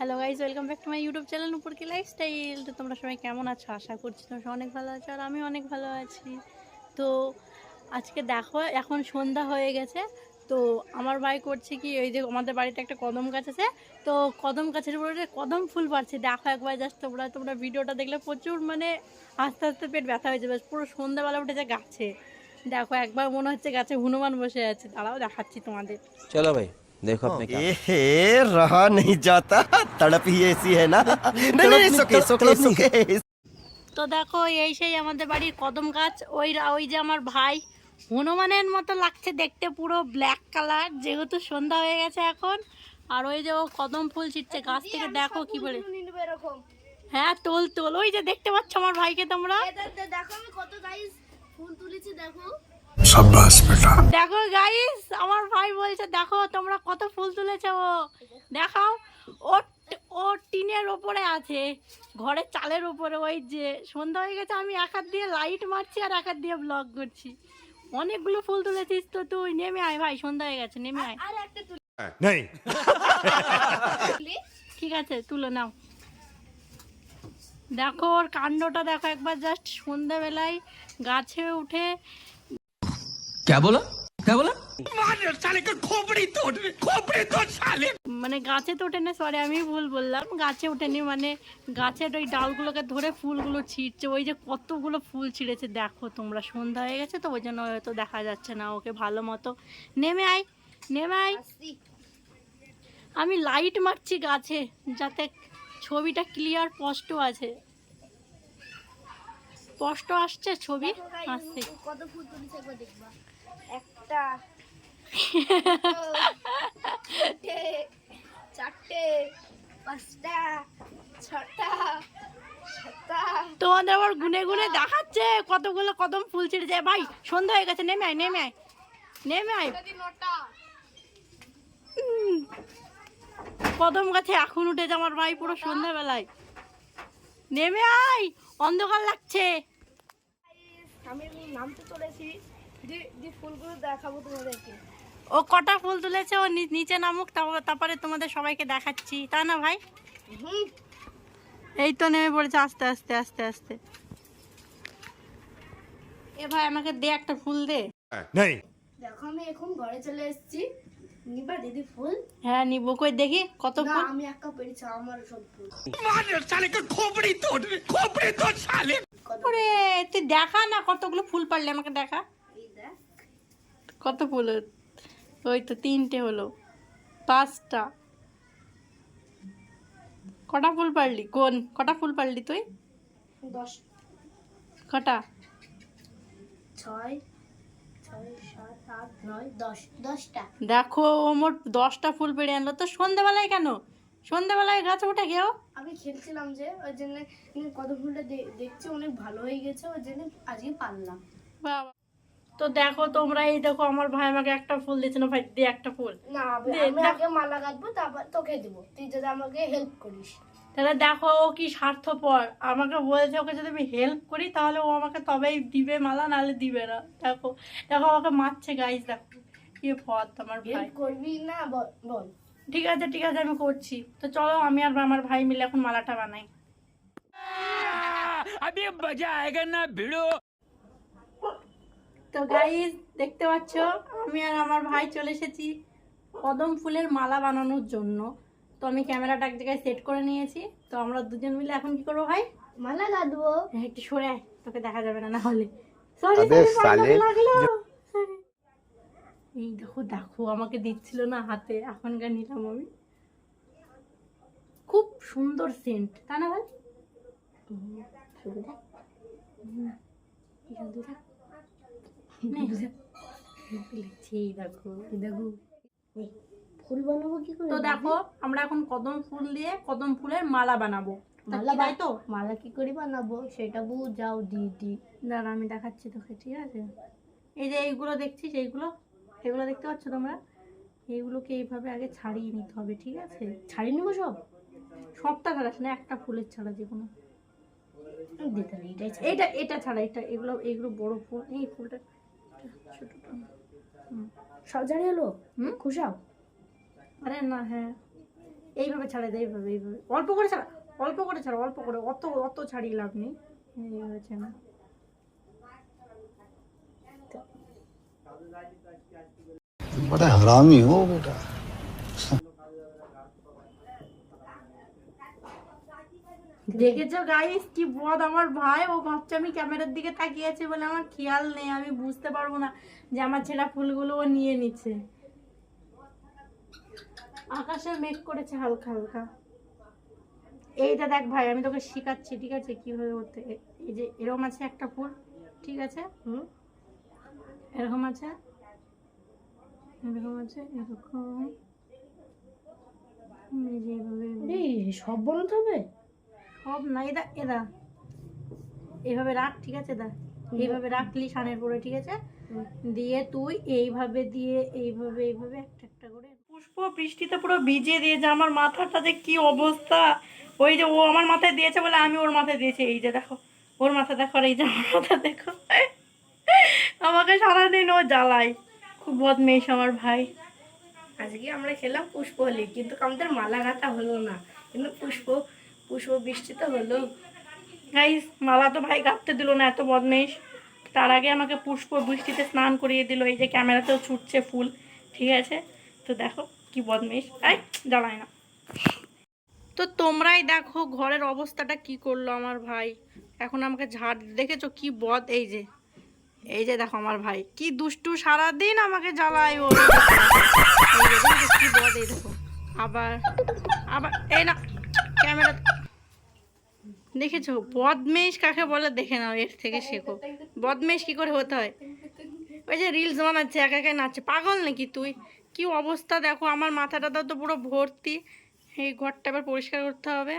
Hello guys, welcome back to my YouTube channel উপর কি lifestyle. তো তোমরা সবাই কেমন আছো? আশা করছি তোমরা অনেক ভালো আছো, আর আমি অনেক ভালো আছি। তো আজকে দেখো, এখন সন্ধ্যা হয়ে গেছে। তো আমার ভাই করছে কি, ওই যে আমাদের বাড়িতে একটা কদম গাছ আছে, তো কদম গাছের উপরে কদম ফুল পাড়ছে। দেখো একবার জাস্ট তোমরা ভিডিওটা দেখলে প্রচুর মানে আস্তে আস্তে পেট ব্যথা হয়ে যাবে। পুরো সন্ধ্যাবেলা উঠেছে গাছে। দেখো একবার মনে হচ্ছে গাছে হনুমান বসে আছে। দাঁড়াও দেখাচ্ছি তোমাদের। चलो भाई देखो अपने काम। ए रहा नहीं जाता। तड़प ही ऐसी है ना। नहीं नहीं सुके सुके सुके। তো দেখো, এই সেই আমাদের বাড়ির কদম গাছ। ওই যে আমার ভাই, হনুমানের মতো লাগছে দেখতে, পুরো ব্ল্যাক কালার, যেহেতু সন্ধ্যা হয়ে গেছে এখন। আর ওই যে ও কদম ফুল ছিটছে গাছ থেকে, দেখো কি বলে। হ্যাঁ, তোল তোল। ওই যে দেখতে পাচ্ছ আমার ভাইকে তোমরা, দেখো আমি কত গাইস ফুল তুলেছি। দেখো দেখো গাইস, আমার ভাই বলছে দেখো তোমরা কত ফুল তুলেছো। ও দেখাও। ও ও টিনের ওপরে আছে, ঘরের চালের উপরে। ওই যে সন্ধ্যা হয়ে গেছে, আমি এক হাত দিয়ে লাইট মারছি আর এক হাত দিয়ে ব্লগ করছি। অনেকগুলো ফুল তুলেছিস তো তুই। নেমে আয় ভাই, সন্ধ্যা হয়ে গেছে, নেমে আয়। আর একটা তুলি। ঠিক আছে, তুলো নাও। দেখো ওর কাণ্ডটা দেখো একবার জাস্ট। সন্ধ্যাবেলায় গাছে উঠে क्या बोला क्या बोला মানে গাছে তো ওঠে না, সরি আমি ভুল বললাম, গাছে ওঠেনি, মানে গাছের ওই ডালগুলোকে ধরে ফুলগুলো ছিঁড়ছে। ওই যে কতগুলো ফুল ছিঁড়েছে দেখো তোমরা। সন্ধ্যা হয়ে গেছে তো ওই জন্য হয়তো দেখা যাচ্ছে না ওকে ভালো মতো। নেমে আয়, নেমে আয়। আমি লাইট মারছি গাছে যাতে ছবিটা ক্লিয়ার স্পষ্ট আছে। স্পষ্ট আসছে ছবি? আসছে। কত ফুল তুলেছি একবার দেখবা। একটা, দুটো, চারটে, পাঁচটা, ছটা, সাতটা। তোমাদের আবার গুনে গুনে দেখাচ্ছে কতগুলো কদম ফুল ছিঁড়েছে। ভাই সন্ধ্যা হয়ে গেছে, নেমে আয়, নেমে আয়, নেমে আয়। কদম গাছে এখন উঠেছে আমার ভাই পুরো সন্ধ্যাবেলায়। নেমে আয়, অন্ধকার লাগছে। আমি নামতে চলেছি, যে ফুলগুলো দেখাবো তোমাদেরকে। ও কটা ফুল তুলেছে, ও নিচে নামুক, তারপরে তোমাদের সবাইকে দেখাচ্ছি, তাই না ভাই? হুম, এই তো নেমে পড়েছে আস্তে আস্তে আস্তে আস্তে। এ ভাই আমাকে দে একটা ফুল দে। দেখো আমি এখন ঘরে চলে এসেছি। নিবা দিদি ফুল? হ্যাঁ নিবো, কই দেখি কত না ফুল। আমি একা পেরেছি, আমার সব ফুল। ওরে তুই দেখা না কতগুলো ফুল পারলে, আমাকে দেখা এই দেখ। কত ফুল। ওই তো তিনটে হলো, পাঁচটা। কটা ফুল পারলি? কটা ফুল পারলি তুই? 10, কটা? 6, 6, 7, 8, 9, 10, 10টা। দেখো ও মোট 10টা ফুল পেড়ে আনলো। তো সন্ধ্যাবেলায় কেন? সন্ধ্যাবেলায় গাছে উঠে গেও। আমি খেলছিলাম যে, ওই জন্য কত ফুলটা দেখছি অনেক ভালো হয়ে গেছে, ওই জন্য আজকে পারলাম। বাবা। তো দেখো তোমরা, এই দেখো আমার ভাই আমাকে একটা ফুল দিচ্ছে না। ভাই দে একটা ফুল। না দে, আমি না। আগে মালা গাঁথবো, তারপর তোকে দেবো, তুই যদি আমাকে হেল্প করিস। তাহলে দেখো ও কি স্বার্থপর, আমাকে বলেছে ওকে যদি আমি হেল্প করি তাহলে ও আমাকে তবেই দিবে মালা, নাহলে দিবে না। দেখো দেখো আমাকে মারছে গাইস, দেখো কি ভদ আমার ভাই। হেল্প করবি না বল বল। ঠিক আছে ঠিক আছে, আমি করছি। তো চলো আমি আর আমার ভাই মিলে এখন মালাটা বানাই। अभी मजा आएगा ना भिड़ो। তো গাইস দেখতে পাচ্ছ, আমি আর আমার ভাই চলে এসেছি কদম ফুলের মালা বানানোর জন্য। তো আমি ক্যামেরাটা এক জায়গায় সেট করে নিয়েছি। তো আমরা দুজন মিলে এখন কি করবো ভাই? মালা গাঁথবো। হ্যাঁ, একটু সরে আয়, তোকে দেখা যাবে না, না হলে। সরি আবে সালে। লাগলো। Sorry। এই দেখো দেখো আমাকে দিচ্ছিল না হাতে, এখনকার নিলাম আমি। খুব সুন্দর সেন্ট, তাই না ভাই? শুধু দেখ, কি সুন্দর দেখ। দেখো দেখো। ফুল বানাবো কি করে? তো দেখো আমরা এখন কদম ফুল দিয়ে কদম ফুলের মালা বানাবো। মালা তাই তো? মালা কি করে বানাবো সেটা যাও দিদি। দাঁড়া আমি দেখাচ্ছি তোকে, ঠিক আছে? এই যে এইগুলো দেখছিস, এগুলো দেখতে পাচ্ছ তোমরা? এইগুলোকে এইভাবে আগে ছাড়িয়ে নিতে হবে, ঠিক আছে? ছাড়িয়ে নেবো সব? সবটা ছাড়াস না, একটা ফুলের ছাড়া যে কোনো। দিতে হবে, এটাই ছাড়া। এটা ছাড়া, এগুলো বড় ফুল। এই ফুলটা ছোটটা। সব ছাড়িয়ে এলো? হুম? খুশাও? আরে না, হ্যাঁ এইভাবে ছাড়া দে, এইভাবে এইভাবে অল্প করে ছাড়া, অল্প করে ছাড়া, অল্প করে, অত অত ছাড়িয়ে লাভ নেই। এইভাবে ছাড়া। बड़ा हरामी हो बेटा। দেখেছো গাইস কি বদ আমার ভাই, ও ভাবছে আমি ক্যামেরার দিকে তাকিয়ে আছি বলে আমার খেয়াল নেই, আমি বুঝতে পারবো না যে আমার ছেঁড়া ফুলগুলো ও নিয়ে নিচ্ছে। আকাশে মেঘ করেছে হালকা হালকা। এইটা দেখ ভাই, আমি তোকে শিখাচ্ছি ঠিক আছে কিভাবে করতে। এই যে এরকম আছে একটা ফুল, ঠিক আছে, এরকম আছে, এরকম আছে, এরকম, এই যে এইভাবে সব বানাতে হবে, সব না, এদা এদা এইভাবে রাখ, ঠিক আছে, দা এইভাবে রাখলি সানের পরে, ঠিক আছে, দিয়ে তুই এইভাবে দিয়ে এইভাবে এইভাবে একটা একটা করে। পুষ্প বৃষ্টিতে পুরো ভিজিয়ে দিয়েছে আমার মাথাটা, যে কি অবস্থা। ওই যে ও আমার মাথায় দিয়েছে বলে আমি ওর মাথায় দিয়েছি। এই যে দেখো ওর মাথা দেখো, আর এই যে আমার মাথা দেখো। আমাকে সারাদিন ও জ্বালায়, খুব বদমেশ আমার ভাই। আজকে আমরা খেলাম পুষ্প হোলি, কিন্তু আমাদের মালা গাঁথা হলো না, কিন্তু পুষ্প বৃষ্টিতে হলো। গাইস মালা তো ভাই গাঁথতে দিল না, এত বদমেশ। তার আগে আমাকে পুষ্প বৃষ্টিতে স্নান করিয়ে দিল। এই যে ক্যামেরাতেও ছুটছে ফুল, ঠিক আছে, তো দেখো কি বদমেশ, এই জ্বালায় না। তো তোমরাই দেখো ঘরের অবস্থাটা কি করলো আমার ভাই। এখন আমাকে ঝাড়, দেখেছো কি বদ। এই যে এই যে দেখো আমার ভাই কি দুষ্টু, সারাদিন আমাকে জ্বালায় ও। এই যে দেখেছো কি বদ, এই দেখো আবার আবার এই না ক্যামেরা, দেখেছো বদমেশ কাকে বলে, দেখে নাও, এর থেকে শেখো বদমেশ কি করে হতে হয়। ওই যে রিলস বানাচ্ছে একা একাই নাচছে, পাগল নাকি তুই। কি অবস্থা দেখো, আমার মাথাটা তো পুরো ভর্তি। এই ঘরটা এবার পরিষ্কার করতে হবে।